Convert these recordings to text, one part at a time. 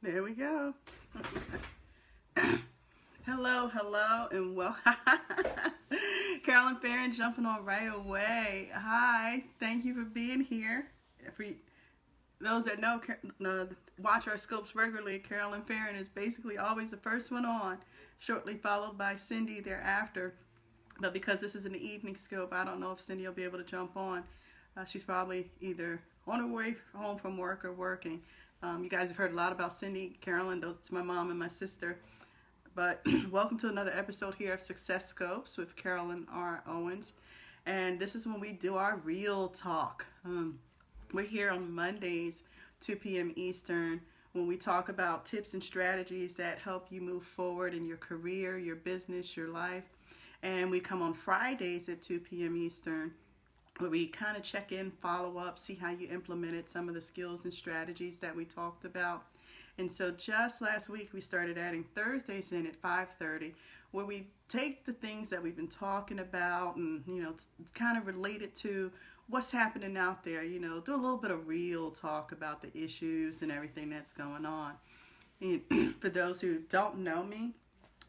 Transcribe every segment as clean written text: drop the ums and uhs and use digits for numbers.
There we go. Hello, hello, and well, Carolyn Farron jumping on right away. Hi, thank you for being here. For those that watch our scopes regularly, Carolyn Farron is basically always the first one on, shortly followed by Cindy thereafter. But because this is an evening scope, I don't know if Cindy will be able to jump on. She's probably either on her way home from work or working. You guys have heard a lot about Cindy, Carolyn. Those it's my mom and my sister. But welcome to another episode here of Success Scopes with Carolyn R. Owens. And this is when we do our real talk. We're here on Mondays, 2 p.m. Eastern, when we talk about tips and strategies that help you move forward in your career, your business, your life. And we come on Fridays at 2 p.m. Eastern, where we kind of check in, follow up, see how you implemented some of the skills and strategies that we talked about. And so just last week we started adding Thursdays in at 5:30, where we take the things that we've been talking about and, kind of relate it to what's happening out there, do a little bit of real talk about the issues and everything that's going on. And for those who don't know me,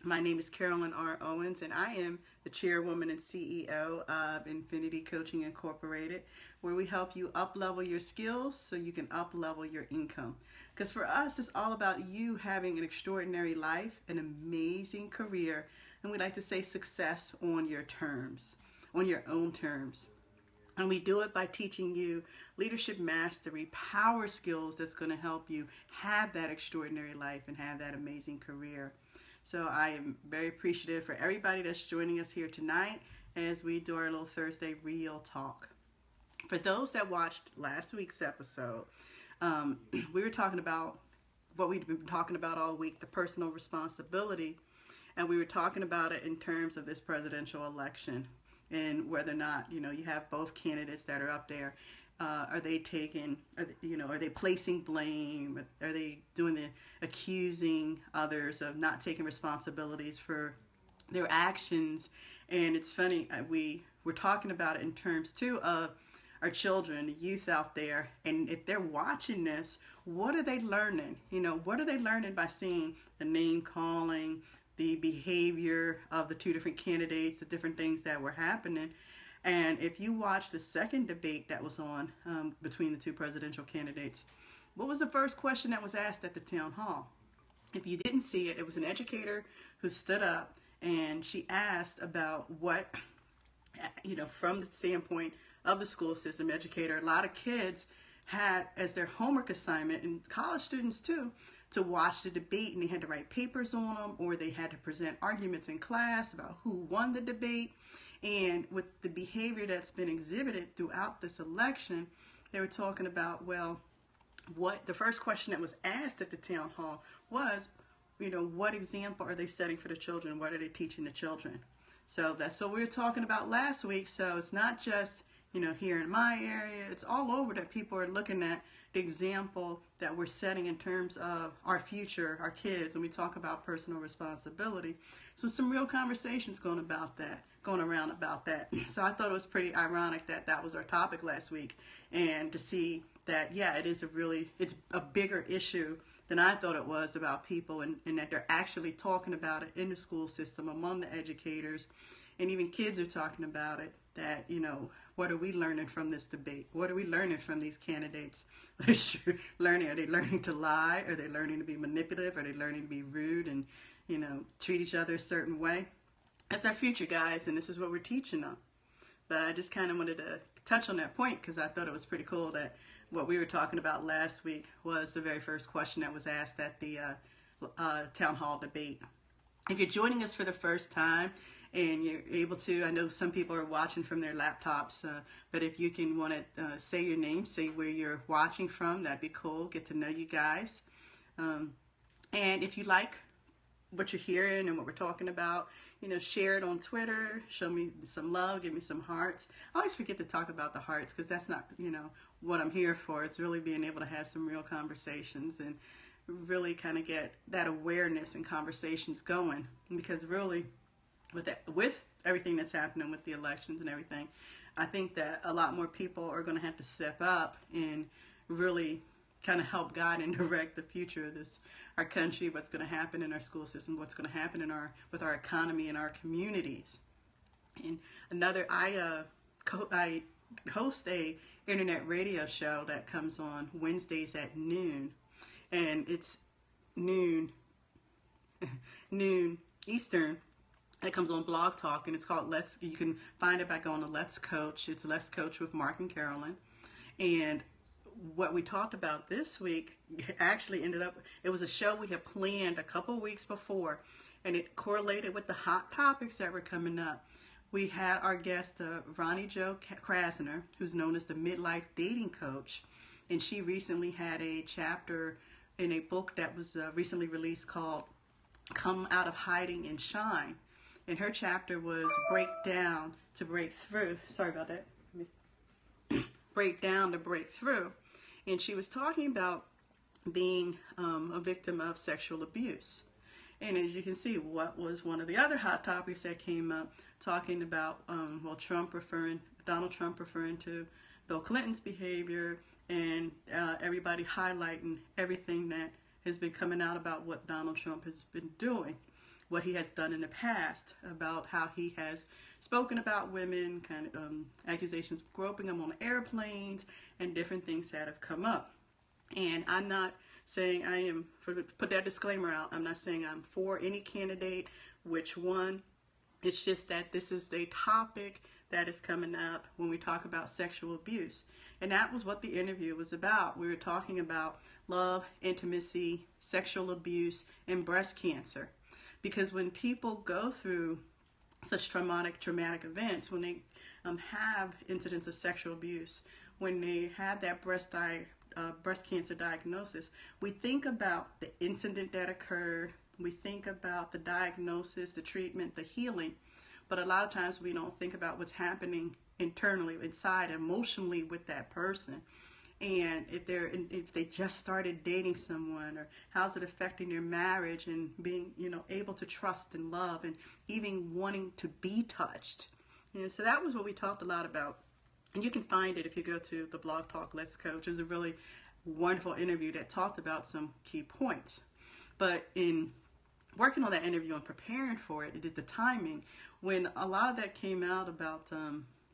my name is Carolyn R. Owens, and I am the chairwoman and CEO of Infinity Coaching Incorporated, where we help you up-level your skills so you can up-level your income. Because for us, it's all about you having an extraordinary life, an amazing career, and we like to say success on your terms, on your own terms. And we do it by teaching you leadership mastery, power skills that's going to help you have that extraordinary life and have that amazing career. So I am very appreciative for everybody that's joining us here tonight as we do our little Thursday Real Talk. For those that watched last week's episode, we were talking about what we've been talking about all week, the personal responsibility, and we were talking about it in terms of this presidential election and whether or not, you have both candidates that are up there. Are they placing blame? Are they doing the accusing others of not taking responsibilities for their actions? And it's funny, we're talking about it in terms too of our children, the youth out there, and if they're watching this, what are they learning? What are they learning by seeing the name calling, the behavior of the two different candidates, the different things that were happening? And if you watch the second debate that was on between the two presidential candidates, what was the first question that was asked at the town hall? If you didn't see it, it was an educator who stood up and she asked about what, from the standpoint of the school system, educator, a lot of kids had as their homework assignment, and college students too, to watch the debate, and they had to write papers on them, or they had to present arguments in class about who won the debate. And with the behavior that's been exhibited throughout this election, they were talking about, well, what the first question that was asked at the town hall was, what example are they setting for the children? What are they teaching the children? So that's what we were talking about last week. So it's not just, here in my area, it's all over that people are looking at the example that we're setting in terms of our future, our kids, when we talk about personal responsibility. So some real conversations going around about that. So I thought it was pretty ironic that that was our topic last week, and to see that, it's a bigger issue than I thought it was about people, and that they're actually talking about it in the school system among the educators, and even kids are talking about it, that, what are we learning from this debate? What are we learning from these candidates? Are they learning to lie? Are they learning to be manipulative? Are they learning to be rude and, treat each other a certain way? That's our future, guys, and this is what we're teaching them. But I just kind of wanted to touch on that point because I thought it was pretty cool that what we were talking about last week was the very first question that was asked at the town hall debate. If you're joining us for the first time and you're able to, I know some people are watching from their laptops, but if you can want to say your name, say where you're watching from, that'd be cool. Get to know you guys. And if you like what you're hearing and what we're talking about, share it on Twitter, show me some love, give me some hearts. I always forget to talk about the hearts because that's not, what I'm here for. It's really being able to have some real conversations and really kind of get that awareness and conversations going, because really with everything that's happening with the elections and everything, I think that a lot more people are going to have to step up and really kind of help guide and direct the future of our country, what's going to happen in our school system, what's going to happen with our economy and our communities. And I host a internet radio show that comes on Wednesdays at noon, and it's noon noon Eastern. It comes on Blog Talk, and it's called Let's. You can find it by going to Let's Coach. It's Let's Coach with Mark and Carolyn. And what we talked about this week actually ended up, it was a show we had planned a couple weeks before, and it correlated with the hot topics that were coming up. We had our guest, Ronnie Jo Krasner, who's known as the Midlife Dating Coach, and she recently had a chapter in a book that was recently released called Come Out of Hiding and Shine. And her chapter was Break Down to Break Through. Sorry about that. Break Down to Break Through. And she was talking about being a victim of sexual abuse. And as you can see, what was one of the other hot topics that came up, talking about, Donald Trump referring to Bill Clinton's behavior, and everybody highlighting everything that has been coming out about what Donald Trump has been doing, what he has done in the past, about how he has spoken about women, kind of accusations of groping them on airplanes, and different things that have come up. And I'm not saying put that disclaimer out, I'm not saying I'm for any candidate, which one. It's just that this is a topic that is coming up when we talk about sexual abuse. And that was what the interview was about. We were talking about love, intimacy, sexual abuse, and breast cancer. Because when people go through such traumatic events, when they have incidents of sexual abuse, when they have that breast cancer diagnosis, we think about the incident that occurred, we think about the diagnosis, the treatment, the healing, but a lot of times we don't think about what's happening internally, inside, emotionally with that person. And if they just started dating someone, or how's it affecting their marriage, and being, able to trust and love, and even wanting to be touched. So that was what we talked a lot about. And you can find it if you go to the Blog Talk Let's Coach. It was a really wonderful interview that talked about some key points. But in working on that interview and preparing for it, it is the timing when a lot of that came out about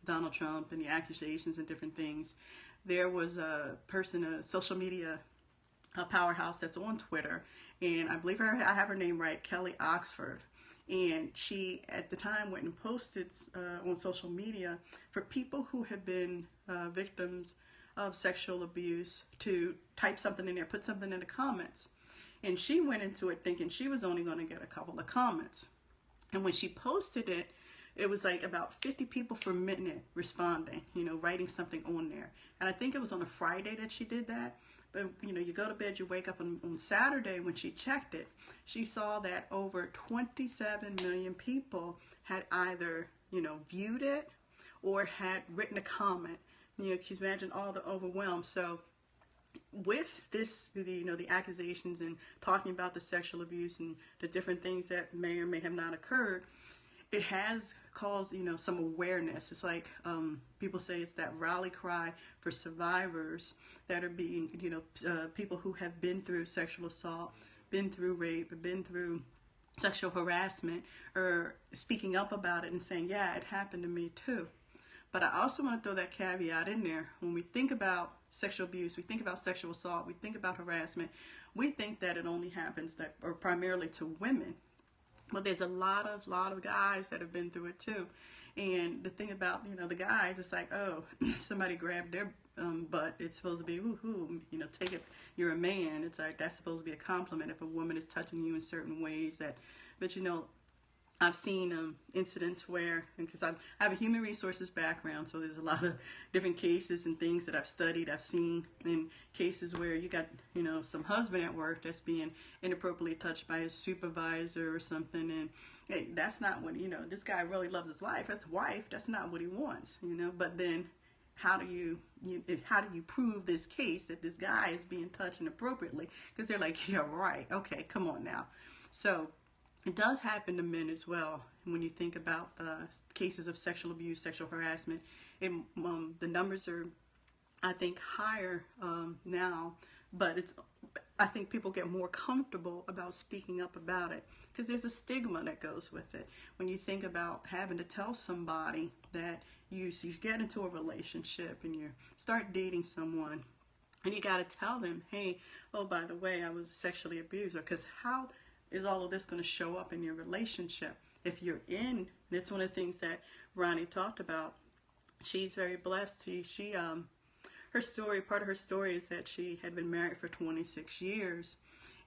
Donald Trump and the accusations and different things. There was a person, a social media powerhouse that's on Twitter, and I believe I have her name right, Kelly Oxford. And she, at the time, went and posted on social media for people who have been victims of sexual abuse to type something in there, put something in the comments. And she went into it thinking she was only going to get a couple of comments. And when she posted it, it was like about 50 people per minute responding, writing something on there. And I think it was on a Friday that she did that. But, you go to bed, you wake up on Saturday. When she checked it, she saw that over 27 million people had either, viewed it or had written a comment. She's imagined all the overwhelm. So with this, the accusations and talking about the sexual abuse and the different things that may or may have not occurred, it has caused, some awareness. It's like people say it's that rally cry for survivors that are being, people who have been through sexual assault, been through rape, been through sexual harassment, or speaking up about it and saying, yeah, it happened to me too. But I also want to throw that caveat in there. When we think about sexual abuse, we think about sexual assault, we think about harassment, we think that it only happens or primarily to women. But there's a lot of guys that have been through it too. And the thing about, the guys, it's like, oh, somebody grabbed their butt. It's supposed to be, woohoo, take it, you're a man. It's like, that's supposed to be a compliment if a woman is touching you in certain ways. But I've seen incidents where, because I have a human resources background, so there's a lot of different cases and things that I've studied, I've seen, in cases where you got, some husband at work that's being inappropriately touched by his supervisor or something, and hey, that's not what, this guy really loves his life, that's the wife, that's not what he wants, but then how do you prove this case that this guy is being touched inappropriately? Because they're like, yeah, right, okay, come on now. So it does happen to men as well. When you think about cases of sexual abuse, sexual harassment, the numbers are, I think, higher now but I think people get more comfortable about speaking up about it because there's a stigma that goes with it. When you think about having to tell somebody that you get into a relationship and you start dating someone, and you got to tell them, hey, oh, by the way, I was sexually abused. Because how is all of this going to show up in your relationship? If you're in, and it's one of the things that Ronnie talked about, she's very blessed. Her story, part of her story is that she had been married for 26 years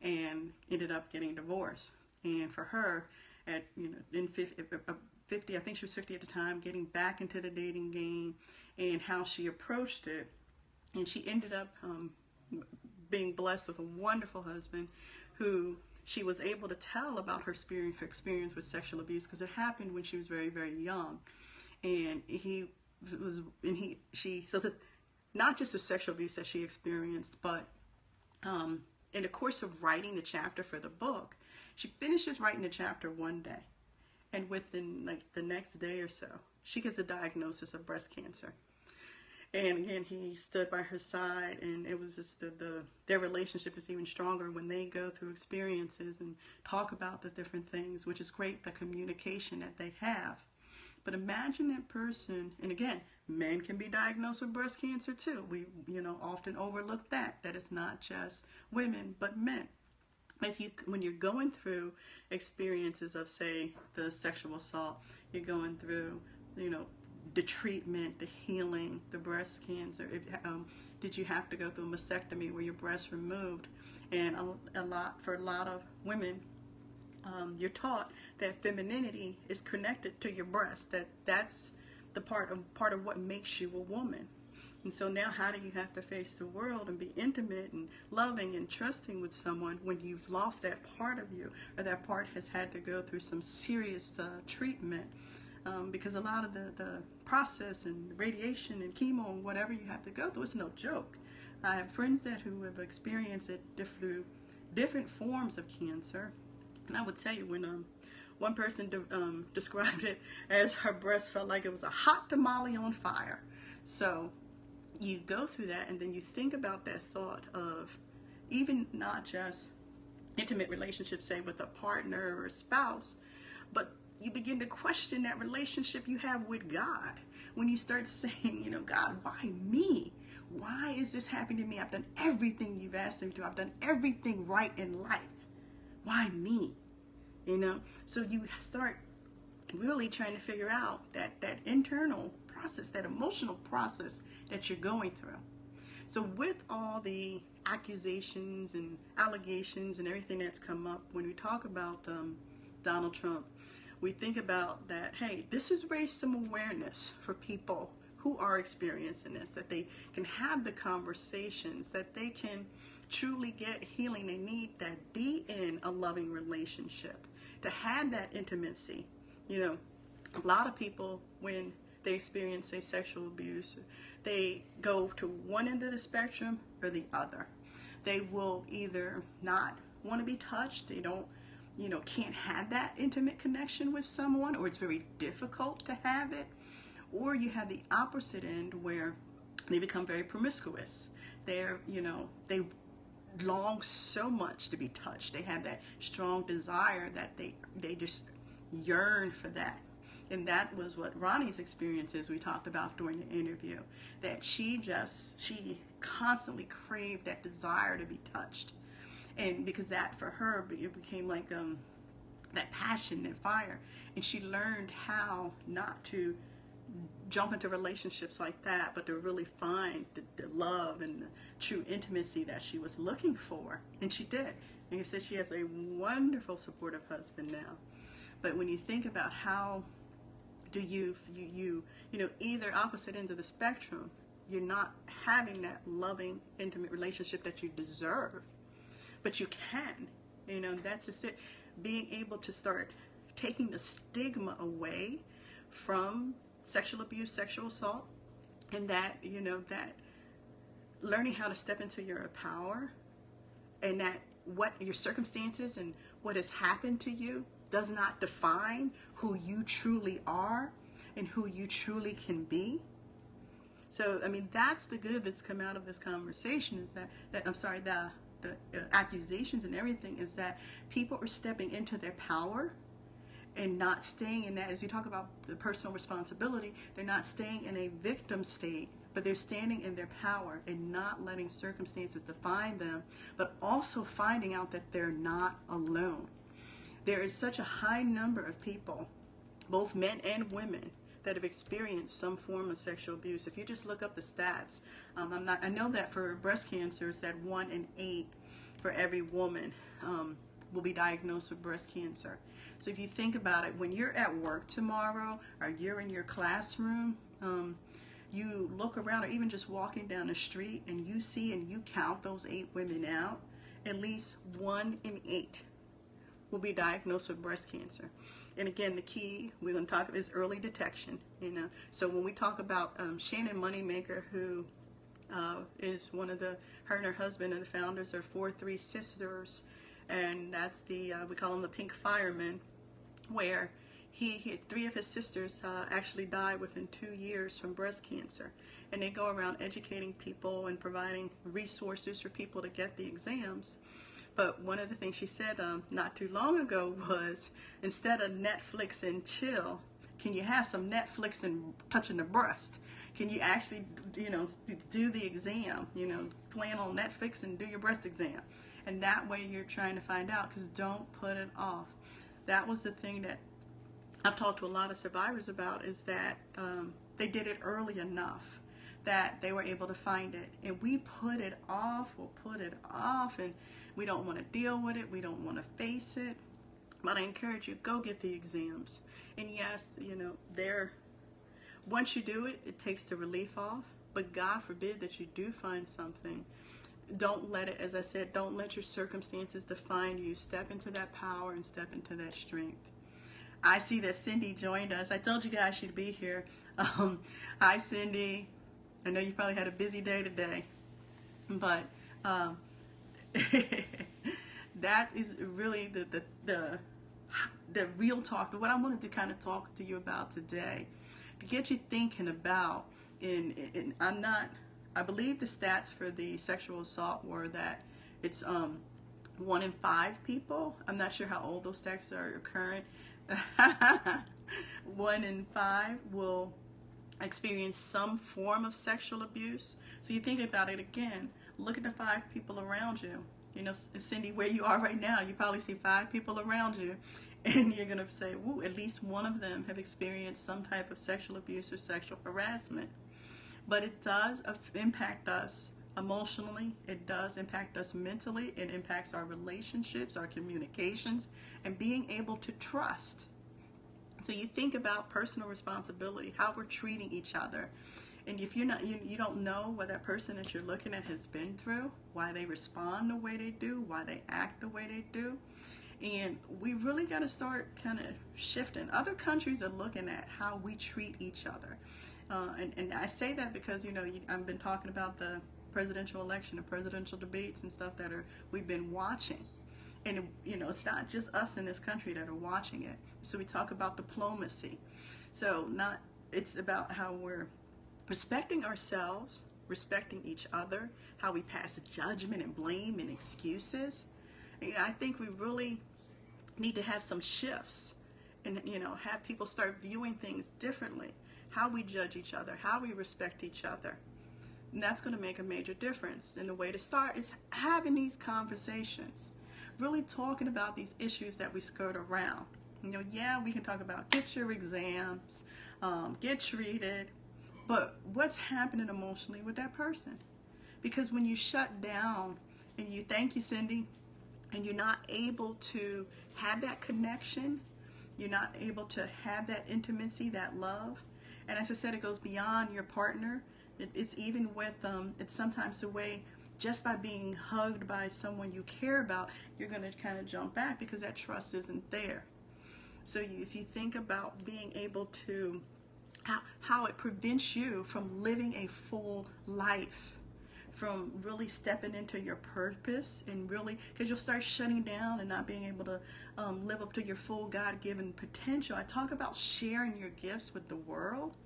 and ended up getting divorced. And for her, at in 50, I think she was 50 at the time, getting back into the dating game and how she approached it. And she ended up being blessed with a wonderful husband who she was able to tell about her experience with sexual abuse because it happened when she was very, very young. And not just the sexual abuse that she experienced, but in the course of writing the chapter for the book, she finishes writing the chapter one day. And within like the next day or so, she gets a diagnosis of breast cancer. And again, he stood by her side, and it was just their relationship is even stronger when they go through experiences and talk about the different things, which is great, the communication that they have. But imagine that person, and again, men can be diagnosed with breast cancer too. We, often overlook that it's not just women, but men. When you're going through experiences of, say, the sexual assault, you're going through, the treatment, the healing, the breast cancer. Did you have to go through a mastectomy where your breast removed? And for a lot of women, you're taught that femininity is connected to your breast. That's the part of what makes you a woman. And so now, how do you have to face the world and be intimate and loving and trusting with someone when you've lost that part of you, or that part has had to go through some serious treatment? Because a lot of the process and radiation and chemo and whatever you have to go through, it's no joke. I have friends who have experienced it through different forms of cancer. And I would tell you, when one person described it as her breast felt like it was a hot tamale on fire. So you go through that, and then you think about that thought of even not just intimate relationships, say with a partner or a spouse, but you begin to question that relationship you have with God. When you start saying, God, why me? Why is this happening to me? I've done everything you've asked me to. I've done everything right in life. Why me? So you start really trying to figure out that internal process, that emotional process that you're going through. So with all the accusations and allegations and everything that's come up, when we talk about Donald Trump, we think about that, hey, this has raised some awareness for people who are experiencing this, that they can have the conversations, that they can truly get healing they need, that be in a loving relationship, to have that intimacy. A lot of people, when they experience, say, sexual abuse, they go to one end of the spectrum or the other. They will either not want to be touched, they don't, can't have that intimate connection with someone, or it's very difficult to have it. Or you have the opposite end where they become very promiscuous. They long so much to be touched. They have that strong desire that they just yearn for that. And that was what Ronnie's experience is. We talked about during the interview, that she constantly craved that desire to be touched. And because that for her, it became like that passion, that fire. And she learned how not to jump into relationships like that, but to really find the love and the true intimacy that she was looking for. And she did. And you said she has a wonderful, supportive husband now. But when you think about how do you either opposite ends of the spectrum, you're not having that loving, intimate relationship that you deserve. But you can, that's just it. Being able to start taking the stigma away from sexual abuse, sexual assault, and that, that learning how to step into your power, and that what your circumstances and what has happened to you does not define who you truly are and who you truly can be. So, I mean, that's the good that's come out of this conversation is I'm sorry, the accusations and everything is that people are stepping into their power and not staying in that, as you talk about the personal responsibility, they're not staying in a victim state, but they're standing in their power and not letting circumstances define them, but also finding out that they're not alone. There is such a high number of people, both men and women, that have experienced some form of sexual abuse. If you just look up the stats, I know that for breast cancer, it's that 1 in 8 for every woman will be diagnosed with breast cancer. So if you think about it, when you're at work tomorrow or you're in your classroom, you look around or even just walking down the street and you see and you count those 8 women out, at least 1 in 8 will be diagnosed with breast cancer. And again, the key we're going to talk about is early detection. So when we talk about Shannon Moneymaker, who is one of her and her husband are the founders of 4-3 Sisters, and that's we call them the Pink Firemen, where his 3 of his sisters actually died within 2 years from breast cancer. And they go around educating people and providing resources for people to get the exams. But one of the things she said not too long ago was, instead of Netflix and chill, can you have some Netflix and touching the breast? Can you actually, do the exam, plan on Netflix and do your breast exam? And that way you're trying to find out, because don't put it off. That was the thing that I've talked to a lot of survivors about, is that they did it early enough that they were able to find it. And we put it off, and we don't want to deal with it, we don't want to face it. But I encourage you, go get the exams. And yes, once you do it, it takes the relief off. But God forbid that you do find something. Don't let it, as I said, don't let your circumstances define you. Step into that power and step into that strength. I see that Cindy joined us. I told you guys she'd be here. Hi, Cindy. I know you probably had a busy day today, but that is really the real talk. What I wanted to kind of talk to you about today, to get you thinking about. I believe the stats for the sexual assault were that it's 1 in 5 people. I'm not sure how old those stats are current. 1 in 5 will experience some form of sexual abuse. So you think about it again. Look at the 5 people around you. Cindy, where you are right now, you probably see 5 people around you, and you're going to say, woo, at least one of them have experienced some type of sexual abuse or sexual harassment. But it does impact us emotionally. It does impact us mentally. It impacts our relationships, our communications, and being able to trust. So you think about personal responsibility, how we're treating each other. And if you're not, you don't know what that person that you're looking at has been through, why they respond the way they do, why they act the way they do. And we really got to start kind of shifting. Other countries are looking at how we treat each other. And I say that because, I've been talking about the presidential election and presidential debates and stuff that we've been watching. And, it's not just us in this country that are watching it. So we talk about diplomacy. So it's about how we're respecting ourselves, respecting each other, how we pass judgment and blame and excuses. And, I think we really need to have some shifts and, have people start viewing things differently, how we judge each other, how we respect each other. And that's going to make a major difference. And the way to start is having these conversations, really talking about these issues that we skirt around. Yeah, we can talk about get your exams, get treated, but what's happening emotionally with that person? Because when you shut down and thank you, Cindy, and you're not able to have that connection, you're not able to have that intimacy, that love. And as I said, it goes beyond your partner. It's even with, it's sometimes the way, just by being hugged by someone you care about, you're going to kind of jump back because that trust isn't there. So if you think about being able to, how it prevents you from living a full life, from really stepping into your purpose, and really, because you'll start shutting down and not being able to live up to your full God-given potential. I talk about sharing your gifts with the world.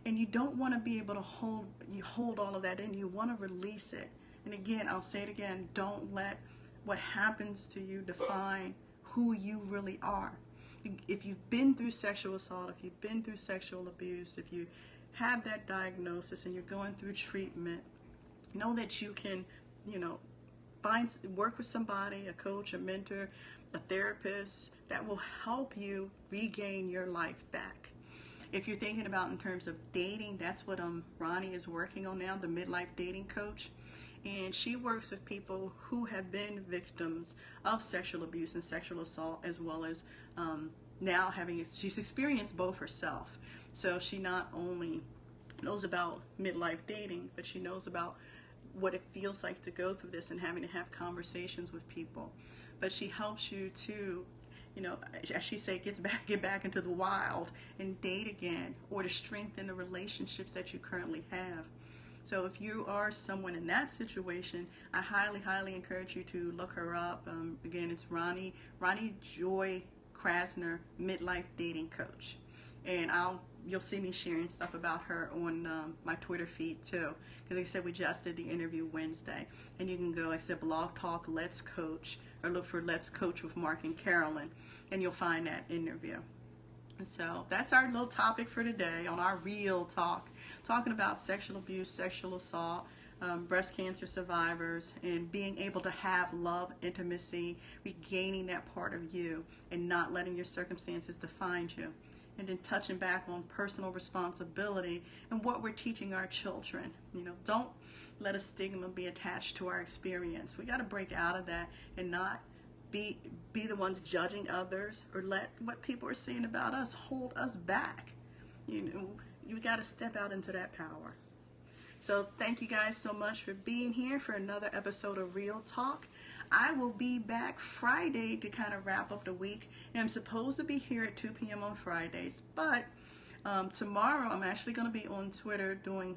And you don't want to be able to hold all of that in. You want to release it. And again, I'll say it again, don't let what happens to you define who you really are. If you've been through sexual assault, if you've been through sexual abuse, if you have that diagnosis and you're going through treatment, know that you can, work with somebody, a coach, a mentor, a therapist that will help you regain your life back. If you're thinking about in terms of dating, that's what Ronnie is working on now, the midlife dating coach. And she works with people who have been victims of sexual abuse and sexual assault, as well as now she's experienced both herself. So she not only knows about midlife dating, but she knows about what it feels like to go through this and having to have conversations with people. But she helps you to, as she say, get back into the wild and date again, or to strengthen the relationships that you currently have. So if you are someone in that situation, I highly, highly encourage you to look her up. Again, it's Ronnie Joy Krasner, Midlife Dating Coach. And you'll see me sharing stuff about her on my Twitter feed too. Because like I said, we just did the interview Wednesday. And you can go, like I said, Blog Talk Let's Coach, or look for Let's Coach with Mark and Carolyn, and you'll find that interview. And so that's our little topic for today on our Real Talk, talking about sexual abuse, sexual assault, breast cancer survivors, and being able to have love, intimacy, regaining that part of you, and not letting your circumstances define you. And then touching back on personal responsibility and what we're teaching our children. Don't let a stigma be attached to our experience. We got to break out of that and not be the ones judging others, or let what people are saying about us hold us back. You got to step out into that power. So thank you guys so much for being here for another episode of Real Talk. I will be back Friday to kind of wrap up the week. And I'm supposed to be here at 2 p.m. on Fridays, but tomorrow I'm actually going to be on Twitter doing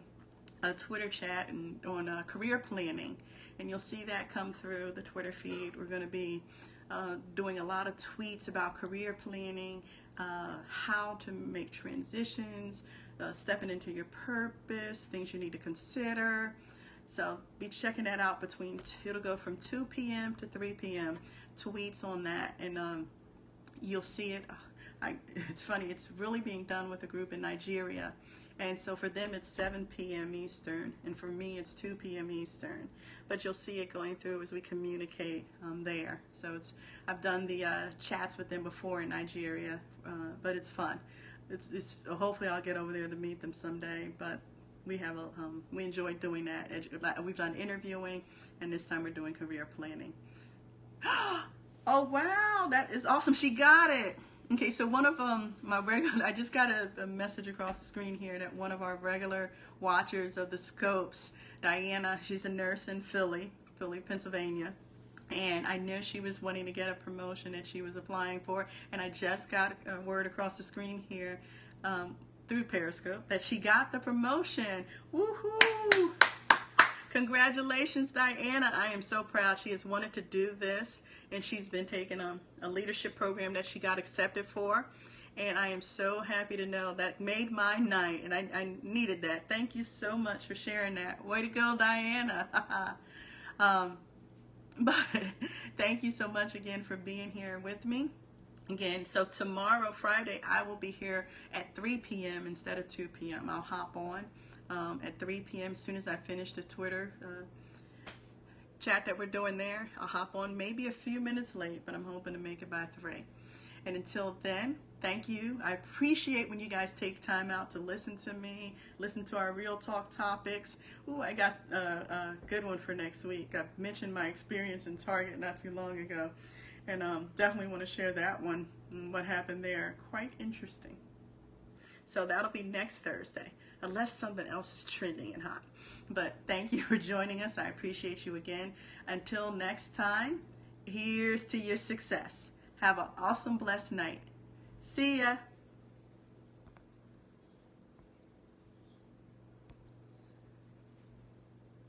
a Twitter chat and on career planning. And you'll see that come through the Twitter feed. We're going to be doing a lot of tweets about career planning, how to make transitions, stepping into your purpose, things you need to consider. So be checking that out it'll go from 2 p.m. to 3 p.m. tweets on that, and you'll see it. It's funny, it's really being done with a group in Nigeria. And so for them it's 7 p.m. Eastern, and for me it's 2 p.m. Eastern. But you'll see it going through as we communicate there. So I've done the chats with them before in Nigeria, but it's fun. It's hopefully I'll get over there to meet them someday. But we enjoy doing that. We've done interviewing, and this time we're doing career planning. Oh wow, that is awesome! She got it. Okay, so one of I just got a message across the screen here that one of our regular watchers of the Scopes, Diana, she's a nurse in Philly, Pennsylvania, and I knew she was wanting to get a promotion that she was applying for, and I just got a word across the screen here through Periscope that she got the promotion. Woohoo! Congratulations, Diana. I am so proud. She has wanted to do this, and she's been taking a leadership program that she got accepted for, and I am so happy to know that made my night, and I needed that. Thank you so much for sharing that. Way to go, Diana. But thank you so much again for being here with me. Again, so tomorrow, Friday, I will be here at 3 p.m. instead of 2 p.m. I'll hop on at 3 p.m. as soon as I finish the Twitter chat that we're doing there. I'll hop on maybe a few minutes late, but I'm hoping to make it by 3. And until then, thank you. I appreciate when you guys take time out to listen to me, listen to our Real Talk topics. Ooh, I got a good one for next week. I mentioned my experience in Target not too long ago, and definitely want to share that one, what happened there. Quite interesting. So that'll be next Thursday, unless something else is trending and hot. But thank you for joining us. I appreciate you again. Until next time, here's to your success. Have an awesome, blessed night. See ya.